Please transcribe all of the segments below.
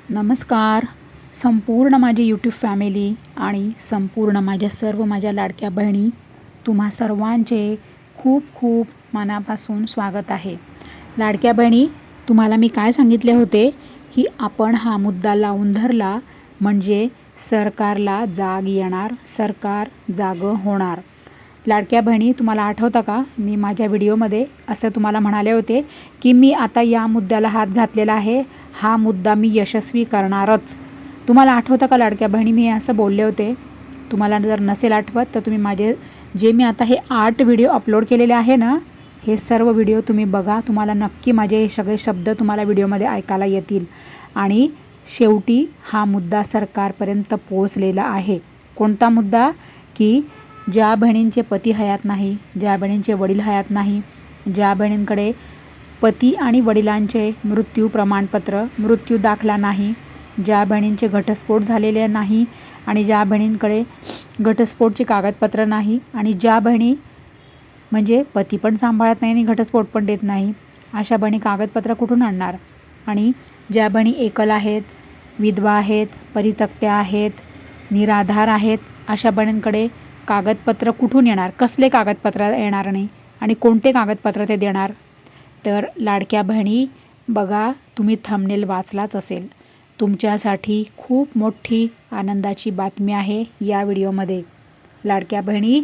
नमस्कार. संपूर्ण माझी यूट्यूब फॅमिली आणि संपूर्ण माझ्या लाडक्या बहिणी, तुम्हा सर्वांचे खूप खूप मनापासून स्वागत आहे. लाडक्या बहिणी, तुम्हाला मी काय सांगितले होते की आपण हा मुद्दा लावून धरला म्हणजे सरकारला जाग येणार, सरकार जागं होणार. लाडक्या बहिणी, तुम्हाला आठवतं का, मी माझ्या व्हिडिओमध्ये असं तुम्हाला म्हणाले होते की मी आता या मुद्द्याला हात घातलेला आहे, हा मुद्दा मी यशस्वी करणारच. तुम्हाला आठवतं का लाडक्या बहिणी, मी असं बोलले होते? तुम्हाला जर नसेल आठवत तर तुम्ही माझे जे मी आता हे 8 व्हिडिओ अपलोड केलेले आहे ना, हे सर्व व्हिडिओ तुम्ही बघा. तुम्हाला नक्की माझे हे सगळे शब्द तुम्हाला व्हिडिओमध्ये ऐकायला येतील. आणि शेवटी हा मुद्दा सरकारपर्यंत पोहोचलेला आहे. कोणता मुद्दा? की ज्या बहिणींचे पती हयात नाही, ज्या बहिणींचे वडील हयात नाही, ज्या बहिणींकडे पती आणि वडिलांचे मृत्यू प्रमाणपत्र, मृत्यू दाखला नाही, ज्या बहिणींचे घटस्फोट झालेले नाही आणि ज्या बहिणींकडे घटस्फोटचे कागदपत्र नाही आणि ज्या बहिणी म्हणजे पती पण सांभाळत नाही आणि घटस्फोट पण देत नाही, अशा बहिणी कागदपत्र कुठून आणणार? आणि ज्या बहिणी एकल आहेत, विधवा आहेत, परित्यक्त्या आहेत, निराधार आहेत, अशा बहिणींकडे कागदपत्र कुठून येणार? कसले कागदपत्र येणार नाही आणि कोणते कागदपत्र ते देणार? तर लाडक्या बहिणी बघा, तुम्ही थंबनेल वाचलाच असेल. तुमच्यासाठी खूप मोठी आनंदाची बातमी आहे या व्हिडिओमध्ये. लाडक्या बहिणी,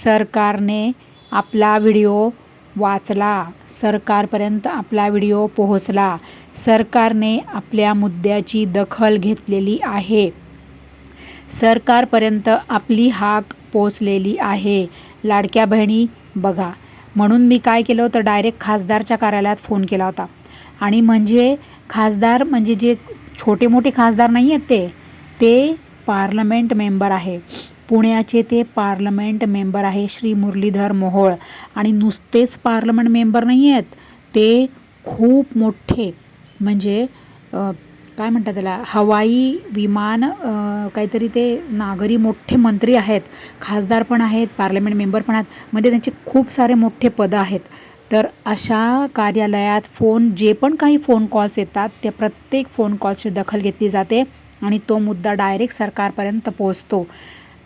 सरकारने आपला व्हिडिओ वाचला, सरकारपर्यंत आपला व्हिडिओ पोहोचला, सरकारने आपल्या मुद्द्याची दखल घेतलेली आहे, सरकारपर्यंत आपली हाक पोचलेली आहे. लाडक्या बहिणी बघा, म्हणून मी काय केलं होतं, डायरेक्ट खासदारच्या कार्यालयात फोन केला होता. आणि म्हणजे खासदार म्हणजे जे छोटे मोठे खासदार नाही आहेत, ते पार्लमेंट मेंबर आहे, पुण्याचे ते पार्लमेंट मेंबर आहे श्री मुरलीधर मोहोळ. आणि नुसतेच पार्लमेंट मेंबर नाही आहेत, ते खूप मोठे म्हणजे काय म्हणतात त्याला, हवाई विमान काहीतरी ते नागरी मोठे मंत्री आहेत, खासदार पण आहेत, पार्लमेंट मेंबर पण आहेत, म्हणजे त्यांचे खूप सारे मोठे पदं आहेत. तर अशा कार्यालयात जे पण काही फोन कॉल्स येतात, त्या प्रत्येक फोन कॉल्सची दखल घेतली जाते आणि तो मुद्दा डायरेक्ट सरकारपर्यंत पोहोचतो.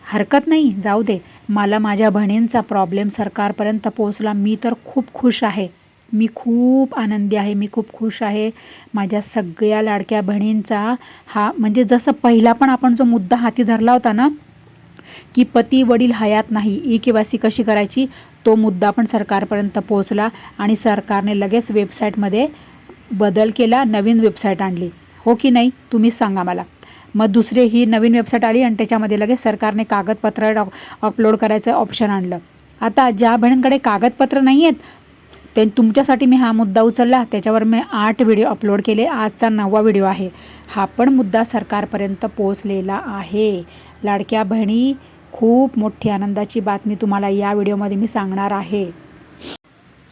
हरकत नाही, जाऊ दे, मला माझ्या बहिणींचा प्रॉब्लेम सरकारपर्यंत पोहोचला, मी तर खूप खुश आहे, मी खूप आनंदी आहे, मी खूप खुश आहे. माझ्या सगळ्या लाडक्या बहिणींचा हा म्हणजे जसं पहिला पण आपण जो मुद्दा हाती धरला होता ना, की पती वडील हयात नाही, ई-के-वाय-सी कशी करायची, तो मुद्दा पण सरकारपर्यंत पोहोचला आणि सरकारने लगेच वेबसाईटमध्ये बदल केला, नवीन वेबसाईट आणली, हो की नाही? तुम्हीच सांगा मला. मग दुसरी ही नवीन वेबसाईट आली आणि त्याच्यामध्ये लगेच सरकारने कागदपत्र अपलोड करायचं ऑप्शन आणलं. आता ज्या बहिणींकडे कागदपत्र नाही आहेत, ते तुमच्यासाठी मी हा मुद्दा उचलला, त्याच्यावर मी 8 व्हिडिओ अपलोड केले, आजचा 9वा व्हिडिओ आहे. हा पण मुद्दा सरकारपर्यंत पोहोचलेला आहे. लाडक्या बहिणी, खूप मोठी आनंदाची बातमी तुम्हाला या व्हिडिओमध्ये मी सांगणार आहे.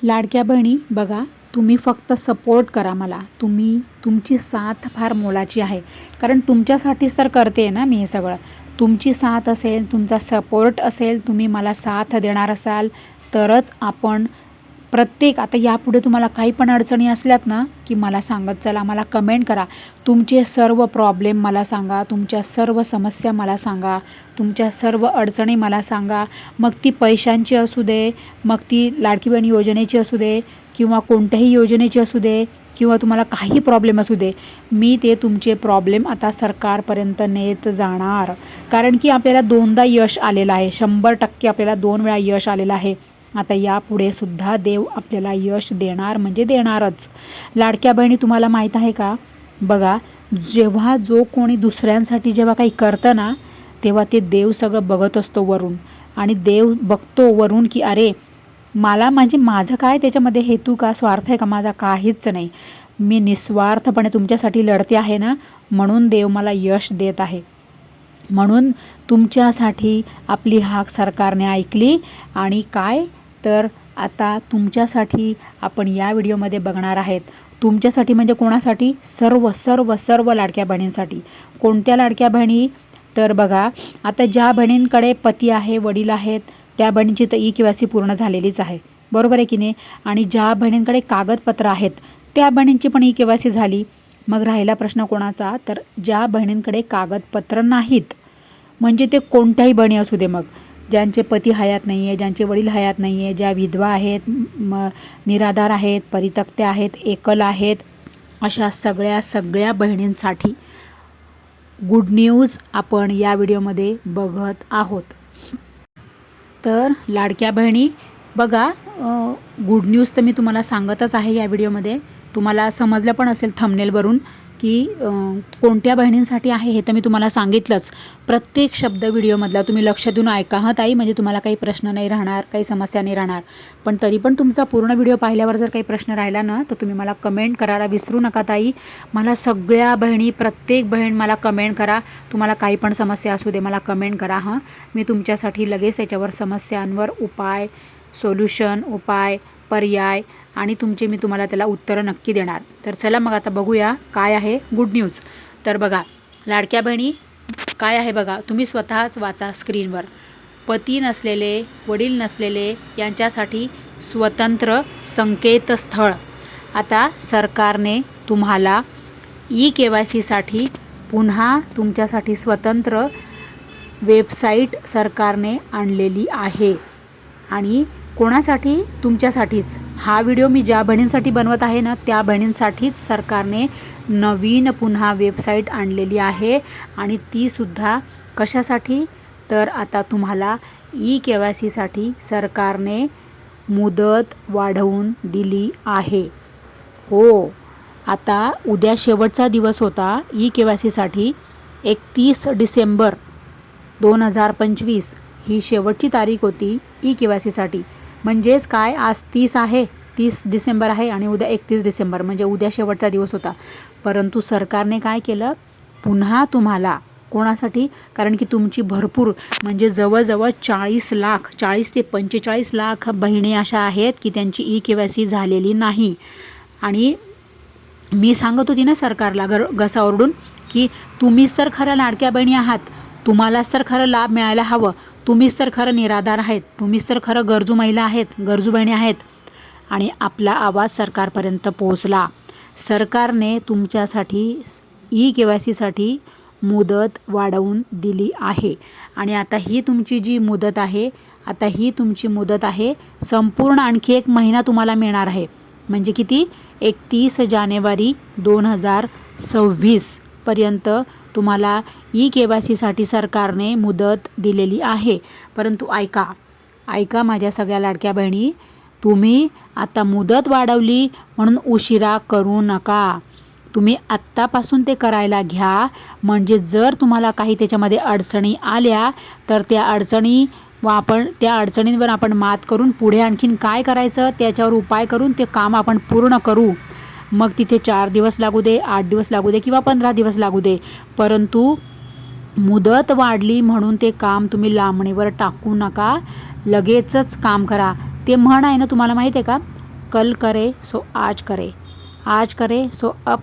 लाडक्या बहिणी बघा, तुम्ही फक्त सपोर्ट करा मला, तुमची साथ फार मोलाची आहे, कारण तुमच्यासाठीच तर करते ना मी हे सगळं. तुमची साथ असेल, तुमचा सपोर्ट असेल, तुम्ही मला साथ देणार असाल तरच आपण प्रत्येक, आता यापुढे तुम्हाला काही पण अडचणी असल्यात ना, की मला सांगत चला, मला कमेंट करा, तुमचे सर्व प्रॉब्लेम मला सांगा, तुमच्या सर्व समस्या मला सांगा, तुमच्या सर्व अडचणी मला सांगा. मग ती पैशांची असू दे, मग ती लाडकी बहीण योजनेची असू दे, किंवा कोणत्याही योजनेची असू दे, किंवा तुम्हाला काही प्रॉब्लेम असू दे, मी ते तुमचे प्रॉब्लेम आता सरकारपर्यंत नेत जाणार. कारण की आपल्याला 2दा यश आलेलं आहे, 100% आपल्याला 2 वेळा यश आलेलं आहे. आता यापुढे सुद्धा देव आपल्याला यश देणार म्हणजे देणारच. लाडक्या बहिणी, तुम्हाला माहीत आहे का, बघा, जेव्हा जो कोणी दुसऱ्यांसाठी जेव्हा काही करतं ना, तेव्हा ते देव सगळं बघत असतो वरून. आणि देव बघतो वरून की अरे, मला म्हणजे माझं काय त्याच्यामध्ये हेतू का, स्वार्थ आहे का माझा? काहीच नाही, मी निस्वार्थपणे तुमच्यासाठी लढते आहे ना, म्हणून देव मला यश देत आहे. म्हणून तुमच्यासाठी आपली हाक सरकारने ऐकली. आणि काय तर आता तुमच्यासाठी आपण या व्हिडिओमध्ये बघणार आहेत. तुमच्यासाठी म्हणजे कोणासाठी? सर्व सर्व सर्व लाडक्या बहिणींसाठी. कोणत्या लाडक्या बहिणी? तर बघा, आता ज्या बहिणींकडे पती आहे, वडील आहेत, त्या बहिणींची तर ई-के-वाय-सी पूर्ण झालेलीच आहे, बरोबर आहे की नाही? आणि ज्या बहिणींकडे कागदपत्र आहेत, त्या बहिणींची पण ई-के-वाय-सी झाली. मग राहिला प्रश्न कोणाचा, तर ज्या बहिणींकडे कागदपत्र नाहीत, म्हणजे ते कोणत्याही बहिणी असू दे, मग ज्यांचे पती हयात नाही आहे, ज्यांचे वडील हयात नाही आहे, ज्या विधवा आहेत, निराधार आहेत, परित्यक्त्या आहेत, एकल आहेत, अशा सगळ्या बहिणींसाठी गुड न्यूज आपण या व्हिडिओमध्ये बघत आहोत. तर लाडक्या बहिणी बघा, गुड न्यूज तर मी तुम्हाला सांगतच आहे या व्हिडिओमध्ये. तुम्हाला समजलं पण असेल थंबनेलवरून की कोणत्या बहिणींसाठी आहे हे तर मी तुम्हाला सांगितलंच. प्रत्येक शब्द व्हिडिओमधला तुम्ही लक्ष देऊन ऐका हं ताई, म्हणजे तुम्हाला काही प्रश्न नाही राहणार, काही समस्या नाही राहणार. पण तरी पण तुमचा पूर्ण व्हिडिओ पाहिल्यावर जर काही प्रश्न राहिला ना, तर तुम्ही मला कमेंट करायला विसरू नका ताई. मला सगळ्या बहिणी, प्रत्येक बहीण मला कमेंट करा. तुम्हाला काही पण समस्या असू दे, मला कमेंट करा हां. मी तुमच्यासाठी लगेच त्याच्यावर समस्यांवर उपाय, सोल्युशन, उपाय, पर्याय आणि मी तुम्हाला त्याला उत्तरं नक्की देणार. तर चला मग आता बघूया काय आहे गुड न्यूज. तर बघा लाडक्या बहिणी काय आहे बघा, तुम्ही स्वतःच वाचा स्क्रीनवर. पती नसलेले, वडील नसलेले यांच्यासाठी स्वतंत्र संकेतस्थळ. आता सरकारने तुम्हाला KYCसाठी पुन्हा तुमच्यासाठी स्वतंत्र वेबसाईट सरकारने आणलेली आहे. आणि कोणासाठी? तुमच्यासाठीच. हा व्हिडिओ मी ज्या बहिणींसाठी बनवत आहे ना, त्या बहिणींसाठीच सरकारने नवीन पुन्हा वेबसाईट आणलेली आहे. आणि तीसुद्धा कशासाठी? तर आता तुम्हाला KYCसाठी सरकारने मुदत वाढवून दिली आहे. हो, आता उद्या शेवटचा दिवस होता KYCसाठी. 31 डिसेंबर 2025 ही शेवटची तारीख होती KYCसाठी. म्हणजेच काय, आज 30 आहे, 30 डिसेंबर आहे आणि उद्या 31 डिसेंबर, म्हणजे उद्या शेवटचा दिवस होता. परंतु सरकारने काय केलं, पुन्हा तुम्हाला कोणासाठी? कारण की तुमची भरपूर म्हणजे जवळजवळ 40 ते 45 लाख बहिणी अशा आहेत की त्यांची KYC झालेली नाही. आणि मी सांगत होती ना सरकारला घसा ओरडून की तुम्हीच तर खरं लाडक्या बहिणी आहात, तुम्हालाच तर खरं लाभ मिळायला हवं, तुम्हीच तर खरं निराधार आहेत, तुम्हीच तर खरं गरजू महिला आहेत, गरजू बहिणी आहेत. आणि आपला आवाज सरकारपर्यंत पोहोचला. सरकारने तुमच्यासाठी KYCसाठी मुदत वाढवून दिली आहे. आणि आता ही तुमची जी मुदत आहे, आता ही तुमची मुदत आहे संपूर्ण आणखी 1 महिना तुम्हाला मिळणार आहे. म्हणजे किती? 31 जानेवारी 2026 पर्यंत तुम्हाला KYCसाठी सरकारने मुदत दिलेली आहे. परंतु ऐका माझ्या सगळ्या लाडक्या बहिणी, तुम्ही आता मुदत वाढवली म्हणून उशिरा करू नका. तुम्ही आत्तापासून ते करायला घ्या. म्हणजे जर तुम्हाला काही त्याच्यामध्ये अडचणी आल्या तर त्या अडचणींवर आपण मात करून पुढे आणखीन काय करायचं त्याच्यावर उपाय करून ते काम आपण पूर्ण करू. मग तिथे 4 दिवस लागू दे, 8 दिवस लागू दे किंवा 15 दिवस लागू दे, परंतु मुदत वाढली म्हणून ते काम तुम्ही लांबणीवर टाकू नका. लगेचच काम करा. ते म्हण आहे ना, तुम्हाला माहीत आहे का? कल करे सो आज करे, आज करे सो अब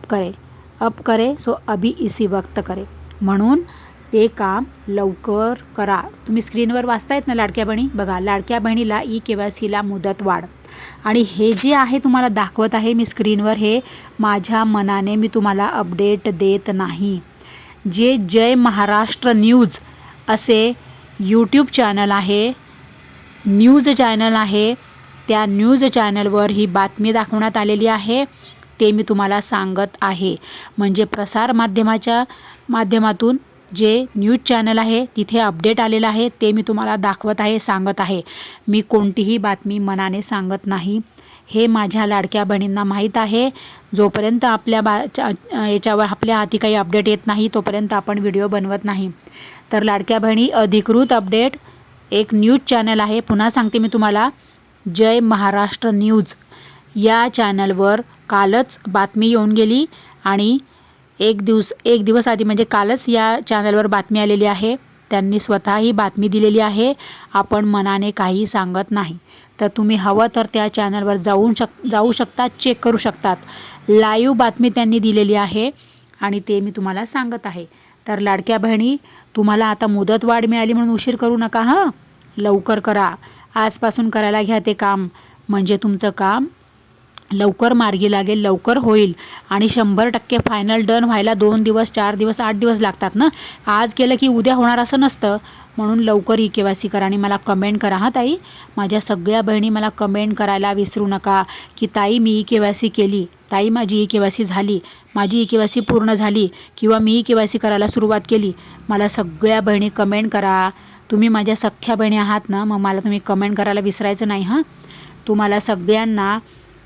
करे सो अभी इसी वक्त करे. म्हणून ते काम लवकर करा. तुम्ही स्क्रीनवर वाचतायत ना लाडक्या बहिणी, बघा लाडक्या बहिणीला KYCला मुदत वाढ. आणि हे जे आहे तुम्हाला दाखवत आहे मी स्क्रीनवर, हे माझ्या मनाने मी तुम्हाला अपडेट देत नाही. जे जय महाराष्ट्र न्यूज असे यूट्यूब चॅनल आहे, न्यूज चॅनल आहे, त्या न्यूज चॅनलवर ही बातमी दाखवण्यात आलेली आहे. ते मी तुम्हाला सांगत आहे. म्हणजे प्रसार माध्यमातून जे न्यूज चॅनल आहे तिथे अपडेट आलेलं आहे, ते मी तुम्हाला दाखवत आहे, सांगत आहे. मी कोणतीही बातमी मनाने सांगत नाही. हे माझ्या लाडक्या बहिणींना माहीत आहे. जोपर्यंत याच्यावर आपल्या हाती काही अपडेट येत नाही तोपर्यंत आपण व्हिडिओ बनवत नाही. तर लाडक्या बहिणी, अधिकृत अपडेट एक न्यूज चॅनल आहे, पुन्हा सांगते मी तुम्हाला, जय महाराष्ट्र न्यूज या चॅनलवर कालच बातमी येऊन गेली. आणि एक दिवस आधी म्हणजे कालच या चॅनलवर बातमी आलेली आहे. त्यांनी स्वतः ही बातमी दिलेली आहे. आपण मनाने काही सांगत नाही. तर तुम्ही हवं तर त्या चॅनलवर जाऊ शकतात, चेक करू शकतात. लाईव्ह बातमी त्यांनी दिलेली आहे आणि ते मी तुम्हाला सांगत आहे. तर लाडक्या बहिणी, तुम्हाला आता मुदत वाढ मिळाली म्हणून उशीर करू नका हां. लवकर करा. आजपासून करायला घ्या ते काम, म्हणजे तुमचं काम लवकर मार्गी लागेल, लवकर होईल आणि 100% फायनल डन व्हायला 2 दिवस, 4 दिवस, 8 दिवस लागतात ना. आज केलं की उद्या होणार असं नसतं. म्हणून लवकर ई-के-वाय-सी करा आणि मला कमेंट करा हां ताई. माझ्या सगळ्या बहिणी मला कमेंट करायला विसरू नका की ताई मी ई-के-वाय-सी केली, ताई माझी ई-के-वाय-सी झाली, माझी ई-के-वाय-सी पूर्ण झाली किंवा मी ई-के-वाय-सी करायला सुरुवात केली. मला सगळ्या बहिणी कमेंट करा. तुम्ही माझ्या सख्ख्या बहिणी आहात ना, मग मला तुम्ही कमेंट करायला विसरायचं नाही हां. तुम्हाला सगळ्यांना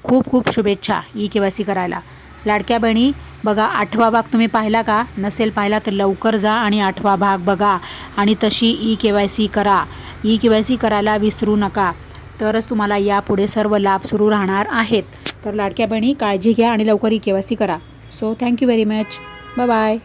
खूप खूप शुभेच्छा ई-के-वाय-सी करायला. लाडक्या बहिणी बघा, 8वा भाग तुम्ही पाहिला का? नसेल पाहिला तर लवकर जा आणि 8वा भाग बघा आणि तशी ई-के-वाय-सी करा. ई-के-वाय-सी करायला विसरू नका, तरच तुम्हाला यापुढे सर्व लाभ सुरू राहणार आहेत. तर लाडक्या बहिणी काळजी घ्या आणि लवकर ई-के-वाय-सी करा. So thank you very much. Bye bye.